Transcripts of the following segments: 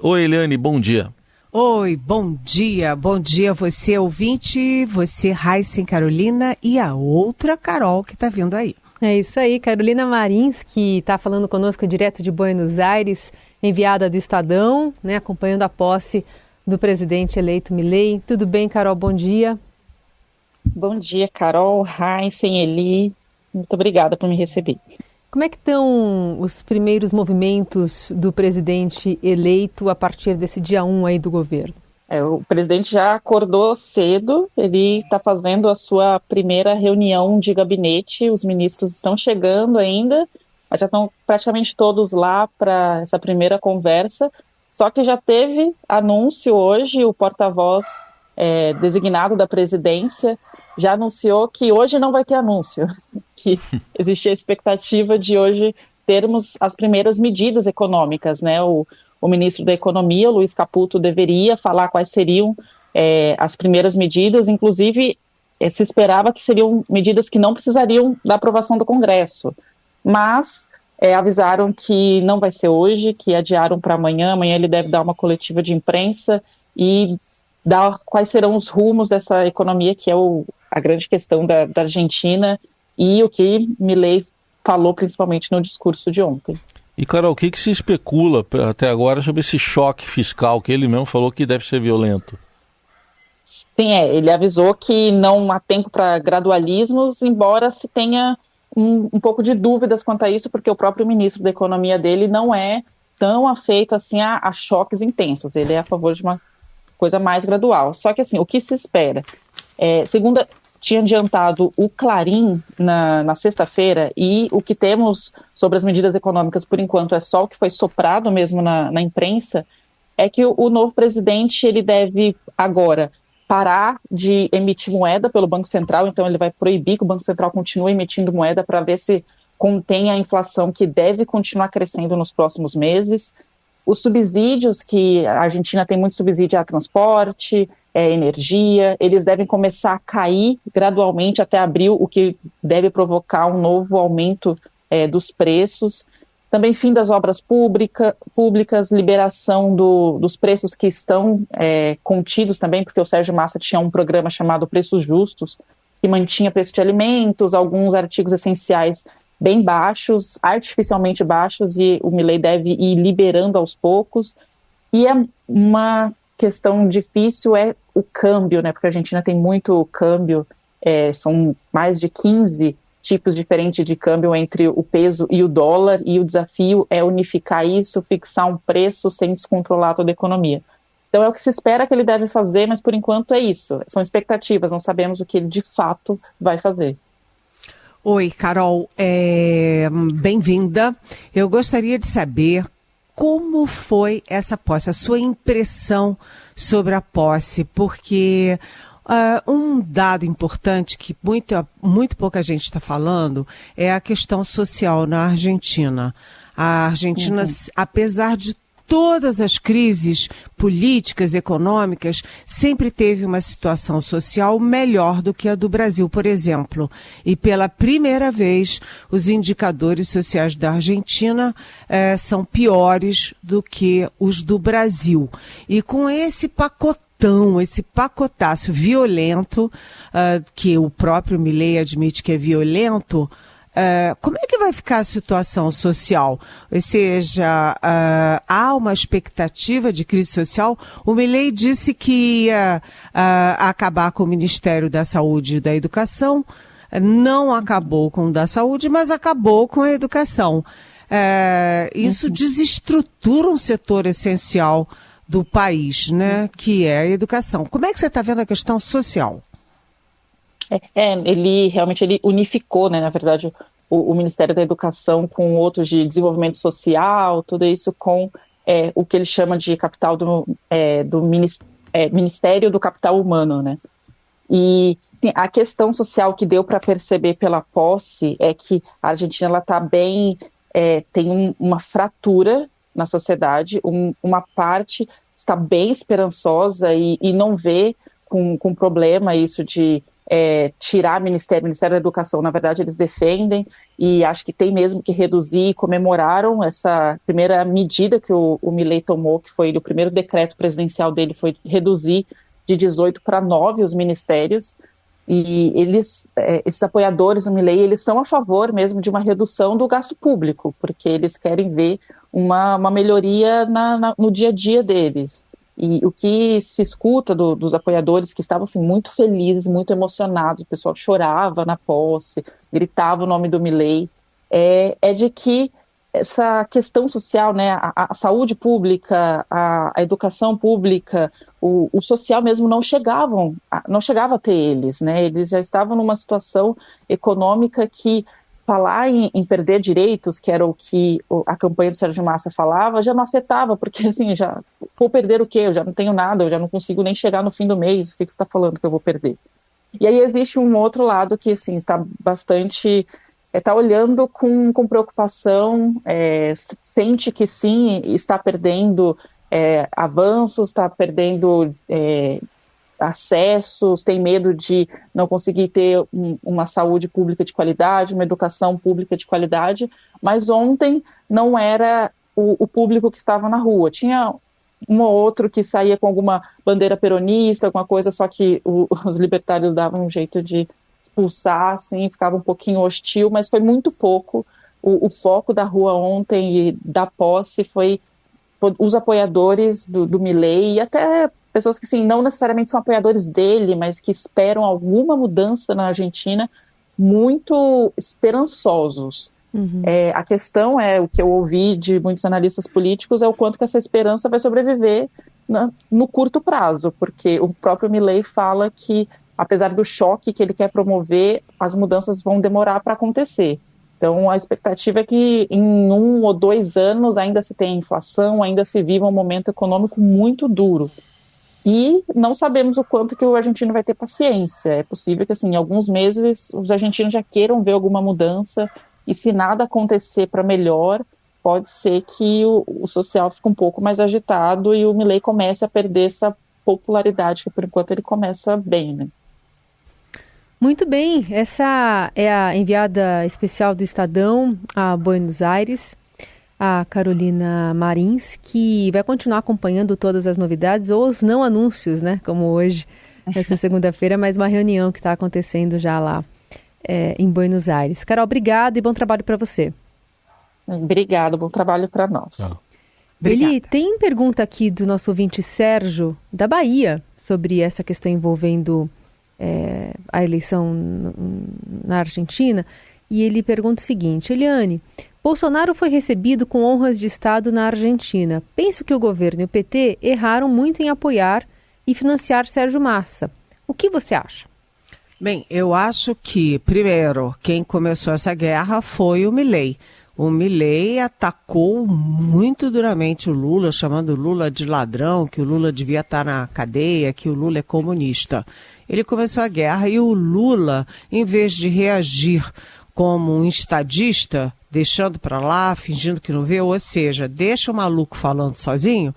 Oi, Eliane, bom dia. Oi, bom dia você ouvinte, você Raíssen Carolina e a outra Carol que está vindo aí. É isso aí, Carolina Marins, que está falando conosco direto de Buenos Aires, enviada do Estadão, né, acompanhando a posse do presidente eleito Milei. Tudo bem, Carol? Bom dia. Bom dia, Carol, Raíssen, Eli, muito obrigada por me receber. Como é que estão os primeiros movimentos do presidente eleito a partir desse dia 1 aí do governo? O presidente já acordou cedo, ele está fazendo a sua primeira reunião de gabinete, os ministros estão chegando ainda, mas já estão praticamente todos lá para essa primeira conversa, só que já teve anúncio hoje, o porta-voz designado da presidência já anunciou que hoje não vai ter anúncio, que existia a expectativa de hoje termos as primeiras medidas econômicas, né? O ministro da Economia, Luiz Caputo, deveria falar quais seriam as primeiras medidas, inclusive se esperava que seriam medidas que não precisariam da aprovação do Congresso, mas avisaram que não vai ser hoje, que adiaram para amanhã ele deve dar uma coletiva de imprensa e dar quais serão os rumos dessa economia, que é a grande questão da Argentina, e o que Milei falou principalmente no discurso de ontem. E, Carol, o que se especula até agora sobre esse choque fiscal que ele mesmo falou que deve ser violento? Sim, ele avisou que não há tempo para gradualismos, embora se tenha um pouco de dúvidas quanto a isso, porque o próprio ministro da Economia dele não é tão afeito assim a choques intensos, ele é a favor de uma coisa mais gradual. Só que assim, o que se espera? Segunda, tinha adiantado o Clarim na sexta-feira, e o que temos sobre as medidas econômicas, por enquanto, é só o que foi soprado mesmo na imprensa, é que o novo presidente ele deve agora parar de emitir moeda pelo Banco Central, então ele vai proibir que o Banco Central continue emitindo moeda para ver se contém a inflação que deve continuar crescendo nos próximos meses. Os subsídios, que a Argentina tem muito subsídio a transporte, energia, eles devem começar a cair gradualmente até abril, o que deve provocar um novo aumento dos preços. Também fim das obras públicas, liberação dos preços que estão contidos também, porque o Sérgio Massa tinha um programa chamado Preços Justos, que mantinha preço de alimentos, alguns artigos essenciais bem baixos, artificialmente baixos, e o Milei deve ir liberando aos poucos. E uma questão difícil é o câmbio, né? Porque a Argentina tem muito câmbio, são mais de 15 tipos diferentes de câmbio entre o peso e o dólar, e o desafio é unificar isso, fixar um preço sem descontrolar toda a economia. Então é o que se espera que ele deve fazer, mas por enquanto é isso, são expectativas, não sabemos o que ele de fato vai fazer. Oi, Carol, bem-vinda. Eu gostaria de saber como foi essa posse, a sua impressão sobre a posse, porque um dado importante que muito pouca gente está falando é a questão social na Argentina. A Argentina, apesar de todas as crises políticas, econômicas, sempre teve uma situação social melhor do que a do Brasil, por exemplo. E pela primeira vez, os indicadores sociais da Argentina são piores do que os do Brasil. E com esse esse pacotaço violento, que o próprio Milei admite que é violento, como é que vai ficar a situação social? Ou seja, há uma expectativa de crise social? O Milei disse que ia acabar com o Ministério da Saúde e da Educação, não acabou com o da Saúde, mas acabou com a educação. Isso desestrutura um setor essencial do país, né, que é a educação. Como é que você está vendo a questão social? Ele unificou, né, na verdade, o Ministério da Educação com outros de desenvolvimento social, tudo isso com o que ele chama de capital do Ministério do Capital Humano, né? E a questão social que deu para perceber pela posse é que a Argentina ela tá bem, tem uma fratura na sociedade, uma parte está bem esperançosa e não vê com problema isso de tirar o Ministério da Educação. Na verdade, eles defendem e acho que tem mesmo que reduzir, e comemoraram essa primeira medida que o Milei tomou, que foi o primeiro decreto presidencial dele, foi reduzir de 18 para 9 os ministérios. E esses apoiadores do Milei, eles são a favor mesmo de uma redução do gasto público, porque eles querem ver uma melhoria no dia a dia deles. E o que se escuta dos apoiadores, que estavam assim, muito felizes, muito emocionados, o pessoal chorava na posse, gritava o nome do Milei, é de que essa questão social, né, a saúde pública, a educação pública, o social mesmo não chegava a ter eles, né? Eles já estavam numa situação econômica que falar em perder direitos, que era o que a campanha do Sérgio Massa falava, já não afetava, porque assim, já vou perder o quê? Eu já não tenho nada, eu já não consigo nem chegar no fim do mês, o que você está falando que eu vou perder? E aí existe um outro lado que assim, está bastante... está olhando com preocupação, sente que sim, está perdendo avanços, está perdendo acessos, tem medo de não conseguir ter uma saúde pública de qualidade, uma educação pública de qualidade, mas ontem não era o público que estava na rua, tinha um ou outro que saía com alguma bandeira peronista, alguma coisa, só que os libertários davam um jeito de expulsar, assim, ficava um pouquinho hostil, mas foi muito pouco. O foco da rua ontem e da posse foi os apoiadores do Milei e até pessoas que, assim, não necessariamente são apoiadores dele, mas que esperam alguma mudança na Argentina, muito esperançosos. Uhum. A questão o que eu ouvi de muitos analistas políticos, é o quanto que essa esperança vai sobreviver no curto prazo, porque o próprio Milei fala que apesar do choque que ele quer promover, as mudanças vão demorar para acontecer. Então, a expectativa é que em 1 ou 2 anos ainda se tenha inflação, ainda se viva um momento econômico muito duro. E não sabemos o quanto que o argentino vai ter paciência. É possível que, assim, em alguns meses, os argentinos já queiram ver alguma mudança, e se nada acontecer para melhor, pode ser que o social fique um pouco mais agitado e o Milei comece a perder essa popularidade, que por enquanto ele começa bem, né? Muito bem, essa é a enviada especial do Estadão a Buenos Aires, a Carolina Marins, que vai continuar acompanhando todas as novidades ou os não anúncios, né, como hoje, essa segunda-feira, mas uma reunião que está acontecendo já lá em Buenos Aires. Carol, obrigado e bom trabalho para você. Obrigado, bom trabalho para nós. Eli, tem pergunta aqui do nosso ouvinte Sérgio, da Bahia, sobre essa questão envolvendo a eleição na Argentina, e ele pergunta o seguinte: Eliane, Bolsonaro foi recebido com honras de Estado na Argentina. Penso que o governo e o PT erraram muito em apoiar e financiar Sérgio Massa. O que você acha? Bem, eu acho que, primeiro, quem começou essa guerra foi o Milei. O Milei atacou muito duramente o Lula, chamando o Lula de ladrão, que o Lula devia estar na cadeia, que o Lula é comunista. Ele começou a guerra e o Lula, em vez de reagir como um estadista, deixando para lá, fingindo que não vê, ou seja, deixa o maluco falando sozinho,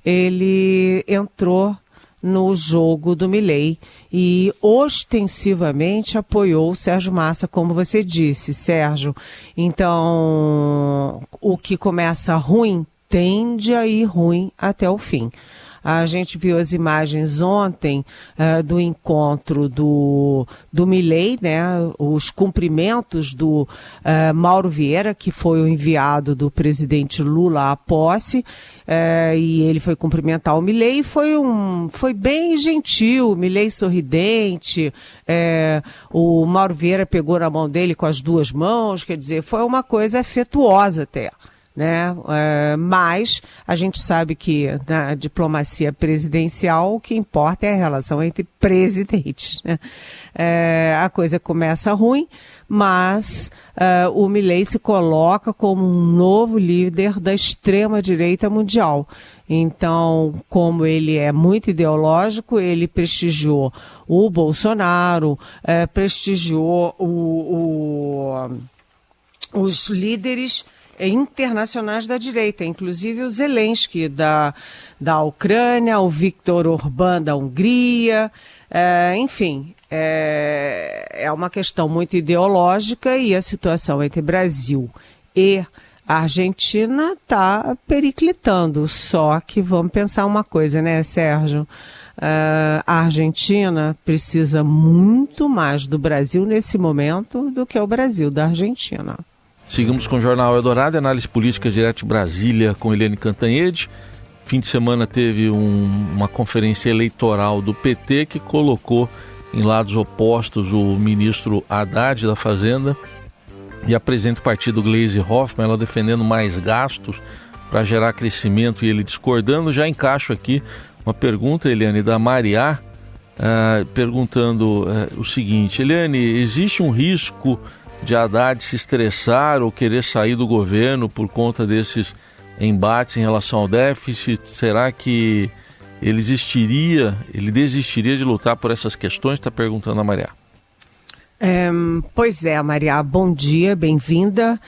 ele entrou no jogo do Milei e ostensivamente apoiou o Sérgio Massa, como você disse, Sérgio. Então, o que começa ruim tende a ir ruim até o fim. A gente viu as imagens ontem do encontro do Milei, né, os cumprimentos do Mauro Vieira, que foi o enviado do presidente Lula à posse, e ele foi cumprimentar o Milei e foi bem gentil, o Milei sorridente, o Mauro Vieira pegou na mão dele com as 2 mãos, quer dizer, foi uma coisa afetuosa até. Né? Mas a gente sabe que na diplomacia presidencial o que importa é a relação entre presidentes, né? A coisa começa ruim, mas o Milei se coloca como um novo líder da extrema-direita mundial. Então, como ele é muito ideológico, ele prestigiou o Bolsonaro, prestigiou os líderes internacionais da direita, inclusive o Zelensky da Ucrânia, o Viktor Orbán da Hungria, enfim, é uma questão muito ideológica e a situação entre Brasil e a Argentina está periclitando. Só que vamos pensar uma coisa, né, Sérgio? A Argentina precisa muito mais do Brasil nesse momento do que o Brasil da Argentina. Seguimos com o Jornal Eldorado, análise política direto de Brasília com Eliane Cantanhede. Fim de semana teve uma conferência eleitoral do PT que colocou em lados opostos o ministro Haddad da Fazenda e a presidente do partido Gleisi Hoffmann, ela defendendo mais gastos para gerar crescimento e ele discordando. Já encaixo aqui uma pergunta, Eliane, da Mariá, perguntando o seguinte: Eliane, existe um risco de Haddad se estressar ou querer sair do governo por conta desses embates em relação ao déficit? Será que ele desistiria de lutar por essas questões? Está perguntando a Mariá. Pois é, Mariá, bom dia, bem-vinda.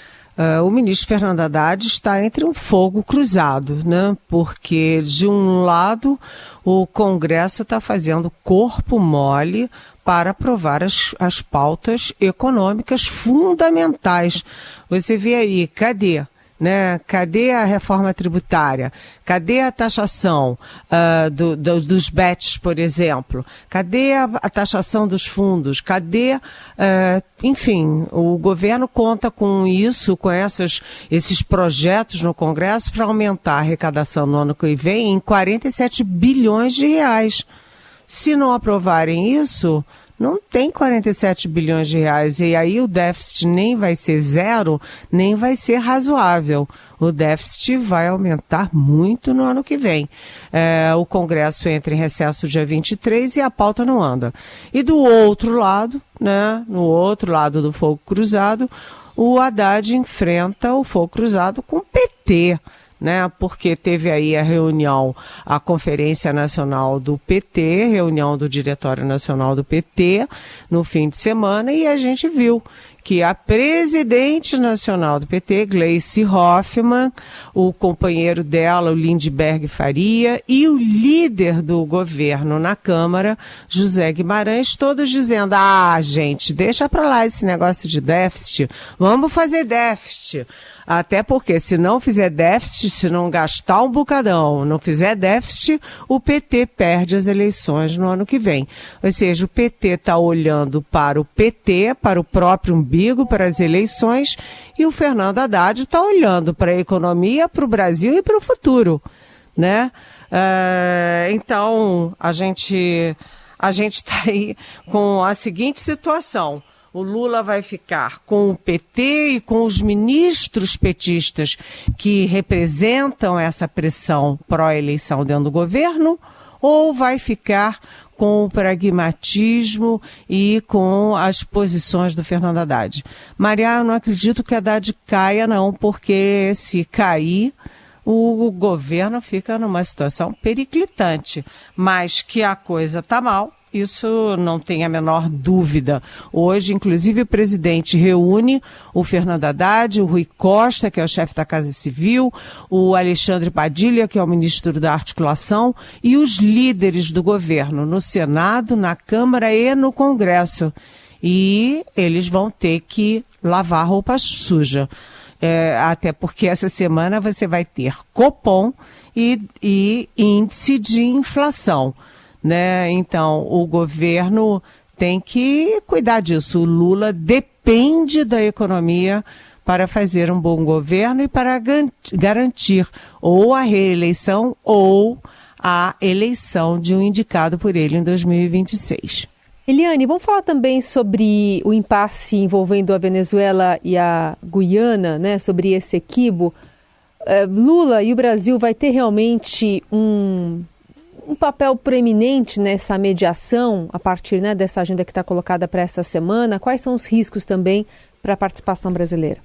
O ministro Fernando Haddad está entre um fogo cruzado, né? Porque, de um lado, o Congresso está fazendo corpo mole para aprovar as pautas econômicas fundamentais. Você vê aí, cadê? Né? Cadê a reforma tributária? Cadê a taxação dos BETs, por exemplo? Cadê a taxação dos fundos? Cadê, enfim, o governo conta com isso, com esses projetos no Congresso para aumentar a arrecadação no ano que vem em 47 bilhões de reais. Se não aprovarem isso, não tem 47 bilhões de reais, e aí o déficit nem vai ser zero, nem vai ser razoável. O déficit vai aumentar muito no ano que vem. O Congresso entra em recesso dia 23 e a pauta não anda. E do outro lado, né, no outro lado do fogo cruzado, o Haddad enfrenta o fogo cruzado com o PT. Né, porque teve aí a Conferência Nacional do PT, reunião do Diretório Nacional do PT no fim de semana, e a gente viu que a presidente nacional do PT, Gleisi Hoffmann, o companheiro dela, o Lindbergh Faria, e o líder do governo na Câmara, José Guimarães, todos dizendo: gente, deixa pra lá esse negócio de déficit, vamos fazer déficit. Até porque, se não fizer déficit, se não gastar um bocadão, não fizer déficit, o PT perde as eleições no ano que vem. Ou seja, o PT está olhando para o PT, para o próprio umbigo, para as eleições, e o Fernando Haddad está olhando para a economia, para o Brasil e para o futuro, né? Então, a gente está aí com a seguinte situação: o Lula vai ficar com o PT e com os ministros petistas que representam essa pressão pró-eleição dentro do governo, ou vai ficar com o pragmatismo e com as posições do Fernando Haddad? Maria, eu não acredito que Haddad caia, não, porque se cair, o governo fica numa situação periclitante. Mas que a coisa está mal, isso não tem a menor dúvida. Hoje, inclusive, o presidente reúne o Fernando Haddad, o Rui Costa, que é o chefe da Casa Civil, o Alexandre Padilha, que é o ministro da Articulação, e os líderes do governo no Senado, na Câmara e no Congresso. E eles vão ter que lavar roupa suja. Até porque essa semana você vai ter Copom e índice de inflação, né? Então, o governo tem que cuidar disso. O Lula depende da economia para fazer um bom governo e para garantir ou a reeleição ou a eleição de um indicado por ele em 2026. Eliane, vamos falar também sobre o impasse envolvendo a Venezuela e a Guiana, né? Sobre esse equívoco. Lula e o Brasil vai ter realmente um papel preeminente nessa mediação a partir, dessa agenda que está colocada para essa semana? Quais são os riscos também para a participação brasileira?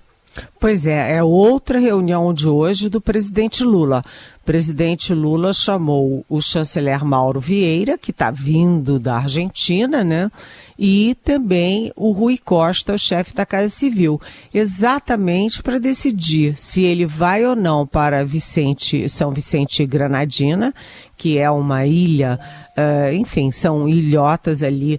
Pois é outra reunião de hoje do presidente Lula. O presidente Lula chamou o chanceler Mauro Vieira, que está vindo da Argentina, né? E também o Rui Costa, o chefe da Casa Civil, exatamente para decidir se ele vai ou não para São Vicente e Granadina, que é uma ilha, enfim, são ilhotas ali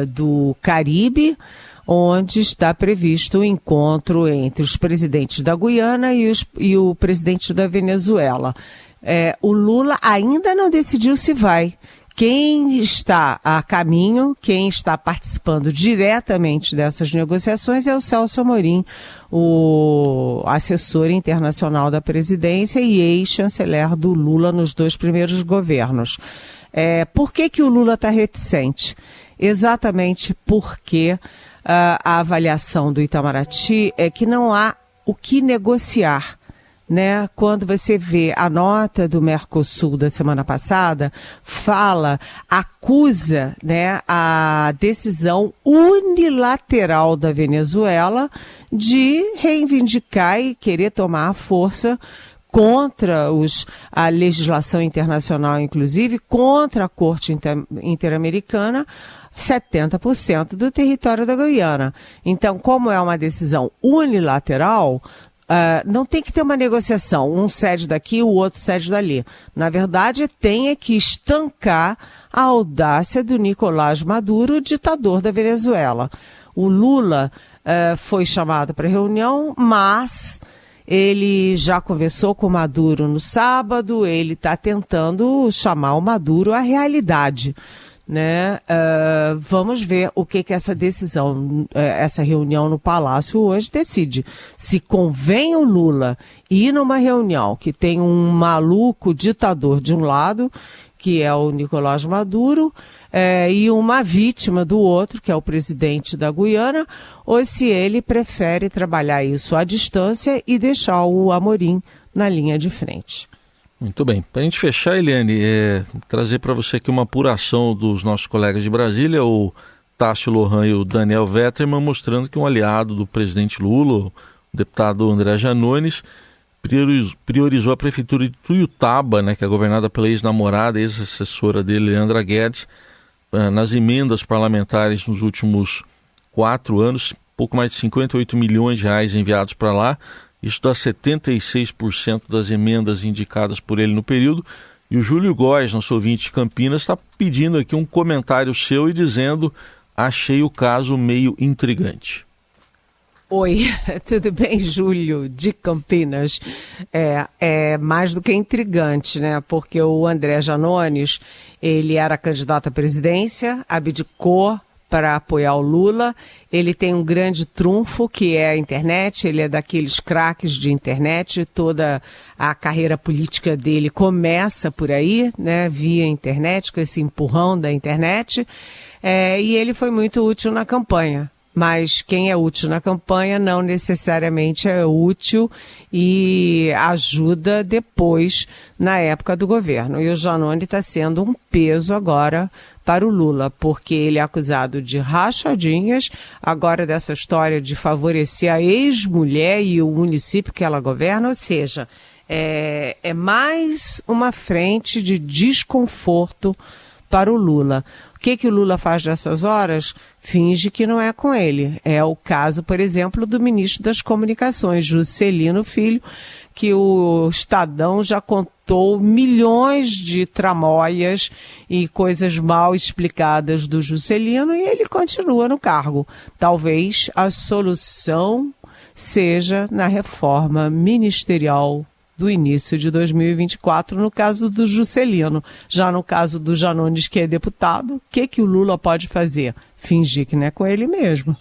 do Caribe, onde está previsto o encontro entre os presidentes da Guiana e o presidente da Venezuela. O Lula ainda não decidiu se vai. Quem está a caminho, quem está participando diretamente dessas negociações é o Celso Amorim, o assessor internacional da presidência e ex-chanceler do Lula nos 2 primeiros governos. Por que o Lula está reticente? Exatamente porque a avaliação do Itamaraty é que não há o que negociar, né? Quando você vê a nota do Mercosul da semana passada, acusa, né, a decisão unilateral da Venezuela de reivindicar e querer tomar a força contra a legislação internacional, inclusive, contra a Corte Interamericana, 70% do território da Guiana. Então, como é uma decisão unilateral, não tem que ter uma negociação, um cede daqui, o outro cede dali. Na verdade, tem que estancar a audácia do Nicolás Maduro, ditador da Venezuela. O Lula foi chamado para reunião, mas ele já conversou com o Maduro no sábado, ele está tentando chamar o Maduro à realidade, né? Vamos ver o que essa decisão, essa reunião no Palácio hoje decide. Se convém o Lula ir numa reunião que tem um maluco ditador de um lado, que é o Nicolás Maduro, e uma vítima do outro, que é o presidente da Guiana, ou se ele prefere trabalhar isso à distância e deixar o Amorim na linha de frente. Muito bem. Para a gente fechar, Eliane, trazer para você aqui uma apuração dos nossos colegas de Brasília, o Tássio Lohan e o Daniel Vetterman, mostrando que um aliado do presidente Lula, o deputado André Janones, priorizou a prefeitura de Tuiutaba, né, que é governada pela ex-namorada, ex-assessora dele, Leandra Guedes, nas emendas parlamentares nos últimos 4 anos, pouco mais de 58 milhões de reais enviados para lá. Isso dá 76% das emendas indicadas por ele no período. E o Júlio Góes, nosso ouvinte de Campinas, está pedindo aqui um comentário seu e dizendo: achei o caso meio intrigante. Oi, tudo bem, Júlio, de Campinas? É mais do que intrigante, né? Porque o André Janones, ele era candidato à presidência, abdicou para apoiar o Lula. Ele tem um grande trunfo, que é a internet. Ele é daqueles craques de internet. Toda a carreira política dele começa por aí, né? Via internet, com esse empurrão da internet. E ele foi muito útil na campanha. Mas quem é útil na campanha não necessariamente é útil e ajuda depois na época do governo. E o Janones está sendo um peso agora para o Lula, porque ele é acusado de rachadinhas, agora dessa história de favorecer a ex-mulher e o município que ela governa, ou seja, é mais uma frente de desconforto para o Lula. O que o Lula faz nessas horas? Finge que não é com ele. É o caso, por exemplo, do ministro das Comunicações, Juscelino Filho, que o Estadão já contou milhões de tramóias e coisas mal explicadas do Juscelino e ele continua no cargo. Talvez a solução seja na reforma ministerial do início de 2024, no caso do Juscelino. Já no caso do Janones, que é deputado, o que o Lula pode fazer? Fingir que não é com ele mesmo.